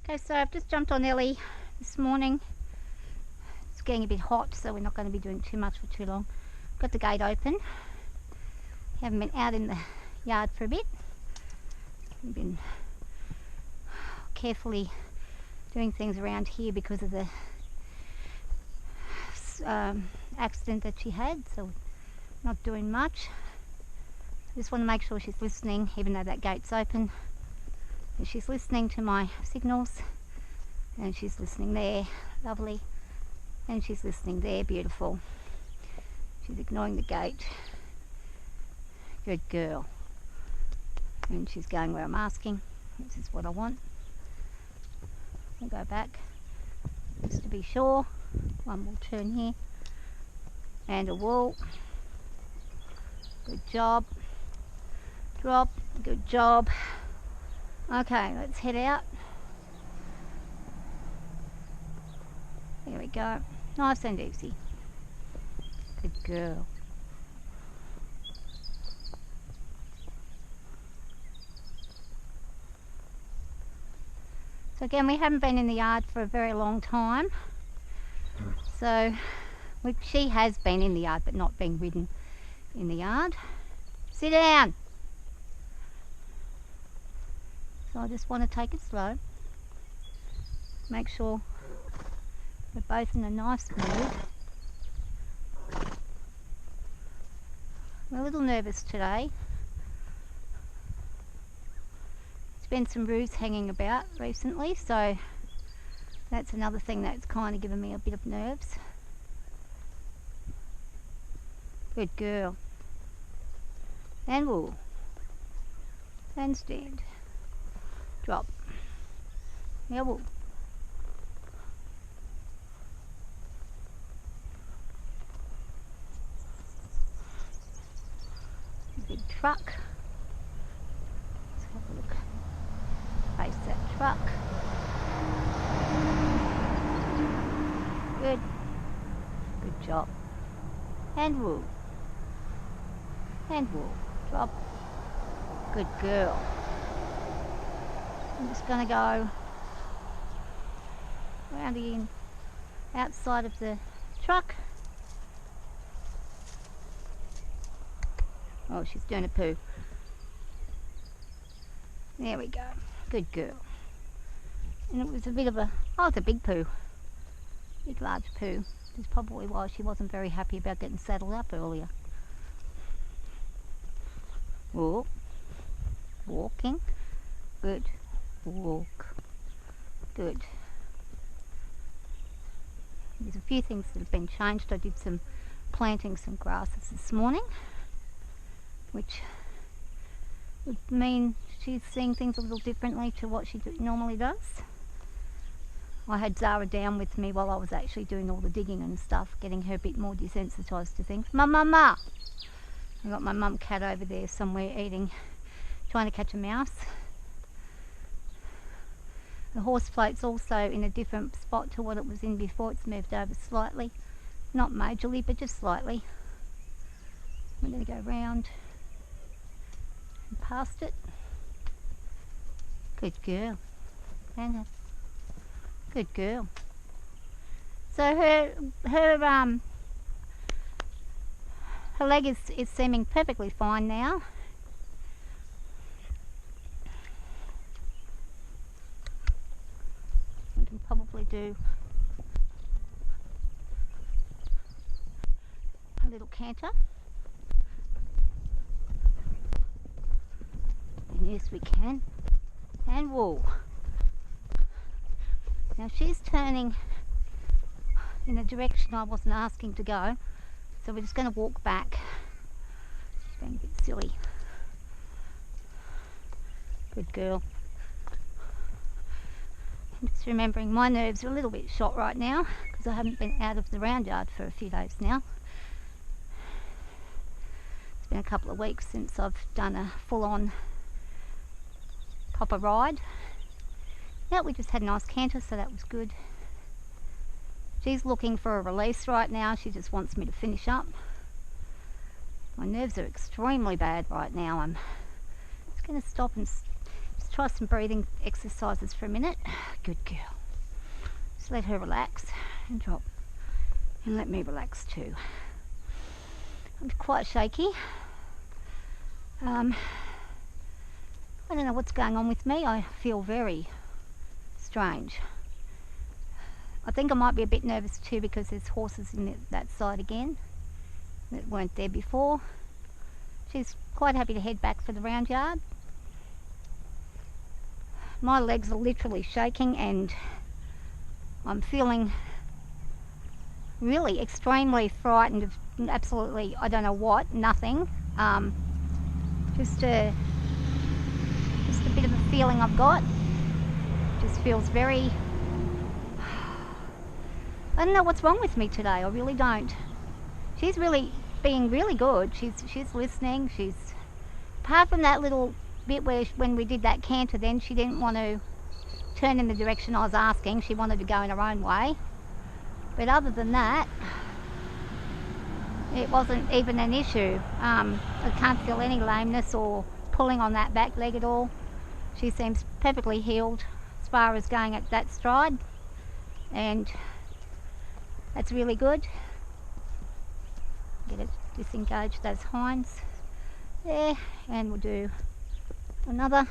Okay, so I've just jumped on Ellie this morning. It's getting a bit hot, so we're not going to be doing too much for too long. Got the gate open. Haven't been out in the yard for a bit. We've been carefully doing things around here because of the accident that she had, so not doing much. Just want to make sure she's listening, even though that gate's open. And she's listening to my signals, and she's listening there, lovely, and she's listening there, beautiful. She's ignoring the gate, good girl, and she's going where I'm asking. This is what I want. I'll go back just to be sure. One will turn here, and a wool, good job, drop, good job. Okay, let's head out. There we go. Nice and easy. Good girl. So again, we haven't been in the yard for a very long time. So she has been in the yard, but not being ridden in the yard. Sit down. So I just want to take it slow, make sure we're both in a nice mood. We're a little nervous today. There's been some roos hanging about recently, so that's another thing that's kind of given me a bit of nerves. Good girl. And wool. And stand. Drop. Yeah, wool. Big truck. Let's have a look. Face that truck. Good. Good job. And wool. And wool. Drop. Good girl. I'm just going to go around the outside of the truck. Oh, she's doing a poo. There we go. Good girl. And it was a bit of a, oh, it's a big poo. Big large poo. Which is probably why she wasn't very happy about getting saddled up earlier. Walk. Walking. Good. Walk. Good. There's a few things that have been changed. I did some planting some grasses this morning, which would mean she's seeing things a little differently to what she normally does. I had Zara down with me while I was actually doing all the digging and stuff, getting her a bit more desensitised to things. Ma! I've got my mum cat over there somewhere eating, trying to catch a mouse. The horse float's also in a different spot to what it was in before. It's moved over slightly, not majorly, but just slightly. We're going to go round and past it. Good girl. And good girl. So her leg is seeming perfectly fine now. We can probably do a little canter. And yes, we can. And wool. Now she's turning in a direction I wasn't asking to go, so we're just going to walk back. She's being a bit silly. Good girl. I'm just remembering my nerves are a little bit shot right now because I haven't been out of the round yard for a few days now. It's been a couple of weeks since I've done a full-on proper ride. Yeah, we just had a nice canter, so that was good. She's looking for a release right now. She just wants me to finish up. My nerves are extremely bad right now. I'm just going to stop and just try some breathing exercises for a minute. Good girl. Just let her relax and drop. And let me relax too. I'm quite shaky. I don't know what's going on with me. I feel very strange. I think I might be a bit nervous too because there's horses in that side again that weren't there before. She's quite happy to head back for the round yard. My legs are literally shaking and I'm feeling really extremely frightened of absolutely, I don't know what, nothing. Just a bit of a feeling I've got. Just feels very, I don't know what's wrong with me today. I really don't. She's really being really good. She's listening. She's, apart from that little bit where when we did that canter, then she didn't want to turn in the direction I was asking. She wanted to go in her own way. But other than that, it wasn't even an issue. I can't feel any lameness or pulling on that back leg at all. She seems perfectly healed as far as going at that stride, and that's really good. Get it, disengage those hinds there, and we'll do another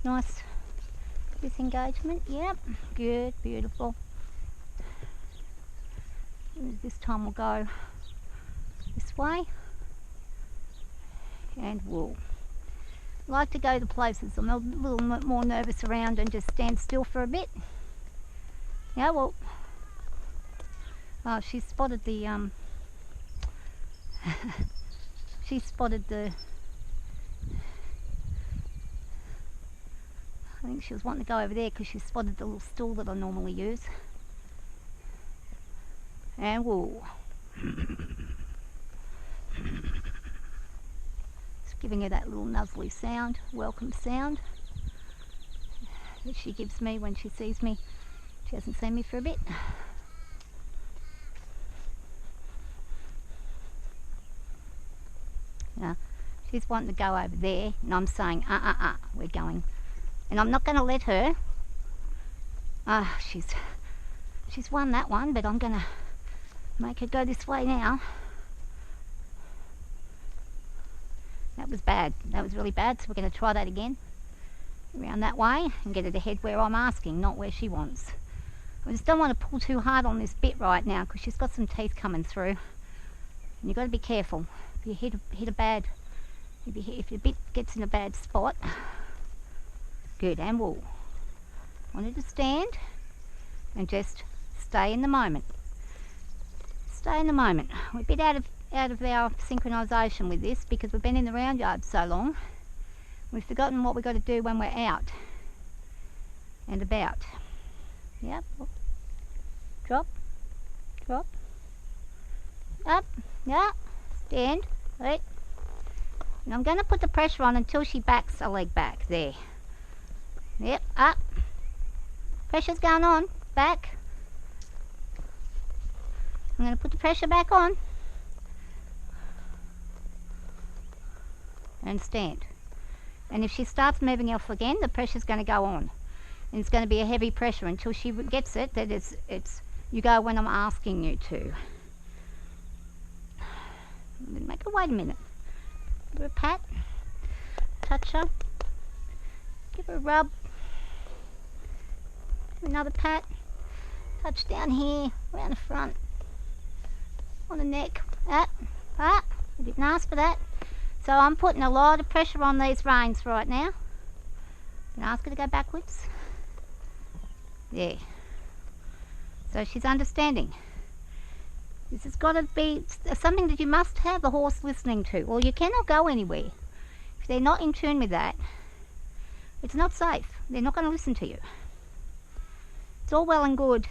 nice disengagement. Yep, good, beautiful. This time we'll go this way, and we'll like to go to places I'm a little more nervous around and just stand still for a bit. Yeah, well, oh, she spotted the she spotted the, I think she was wanting to go over there because she spotted the little stool that I normally use. And we'll just giving her that little nuzzly sound, welcome sound that she gives me when she sees me. She hasn't seen me for a bit. Now, she's wanting to go over there, and I'm saying, we're going. And I'm not going to let her. She's won that one, but I'm going to make her go this way now. That was bad. That was really bad, so we're going to try that again. Around that way and get her to head where I'm asking, not where she wants. I just don't want to pull too hard on this bit right now because she's got some teeth coming through. And you've got to be careful. If you hit a bad, if your bit gets in a bad spot. Good, and we'll want her to stand and just stay in the moment. Stay in the moment. We're a bit out of our synchronisation with this because we've been in the round yard so long. We've forgotten what we've got to do when we're out and about. Yep. Drop. Drop. Up. Yeah. Stand. Right. And I'm going to put the pressure on until she backs a leg back. There. Yep. Up. Pressure's going on. Back. I'm going to put the pressure back on. And stand. And if she starts moving off again, the pressure's going to go on. And it's going to be a heavy pressure until she gets it, that it's you go when I'm asking you to. Make her wait a minute. Give her a pat. Touch her. Give her a rub. Another pat. Touch down here, around the front. On the neck. I didn't ask for that. So I'm putting a lot of pressure on these reins right now. And ask her to go backwards. There. So she's understanding. This has got to be something that you must have the horse listening to, or you cannot go anywhere. If they're not in tune with that, it's not safe. They're not going to listen to you. It's all well and good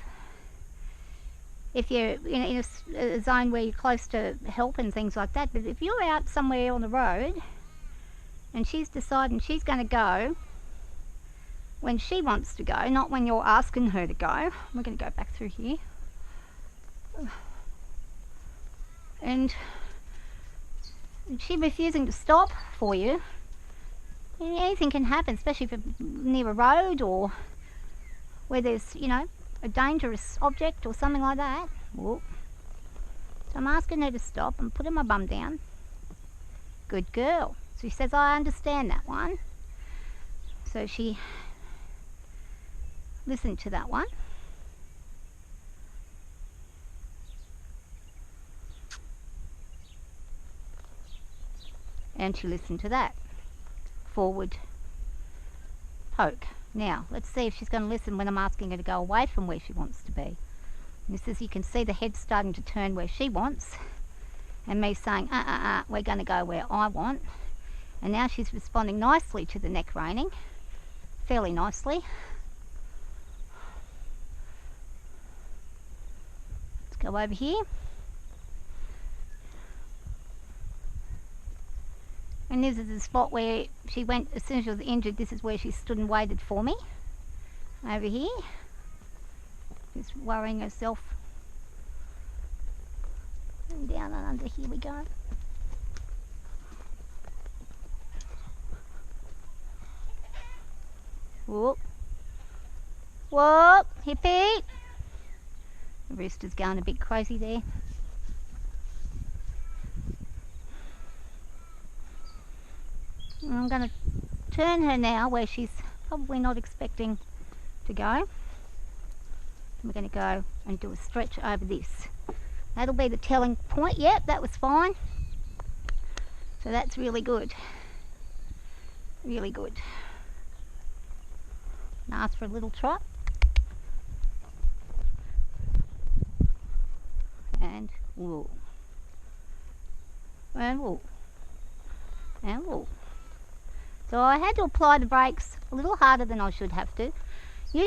if you're in a zone where you're close to help and things like that, but if you're out somewhere on the road and she's deciding she's going to go when she wants to go, not when you're asking her to go. We're going to go back through here. And she refusing to stop for you, anything can happen, especially if you're near a road or where there's, you know, a dangerous object or something like that. Whoop. So I'm asking her to stop and putting my bum down. Good girl. So she says, I understand that one. So she listened to that one. And she listened to that. Forward poke. Now, let's see if she's going to listen when I'm asking her to go away from where she wants to be. And this is, you can see the head starting to turn where she wants. And me saying, we're going to go where I want. And now she's responding nicely to the neck reining. Fairly nicely. Let's go over here. And this is the spot where she went, as soon as she was injured, this is where she stood and waited for me. Over here. Just worrying herself. And down and under, here we go. Whoop. Whoop, hippie. The rooster's going a bit crazy there. I'm going to turn her now where she's probably not expecting to go. We're going to go and do a stretch over this. That'll be the telling point. Yep, that was fine. So that's really good. Really good. And ask for a little trot. And wool. And wool. And wool. So I had to apply the brakes a little harder than I should have to.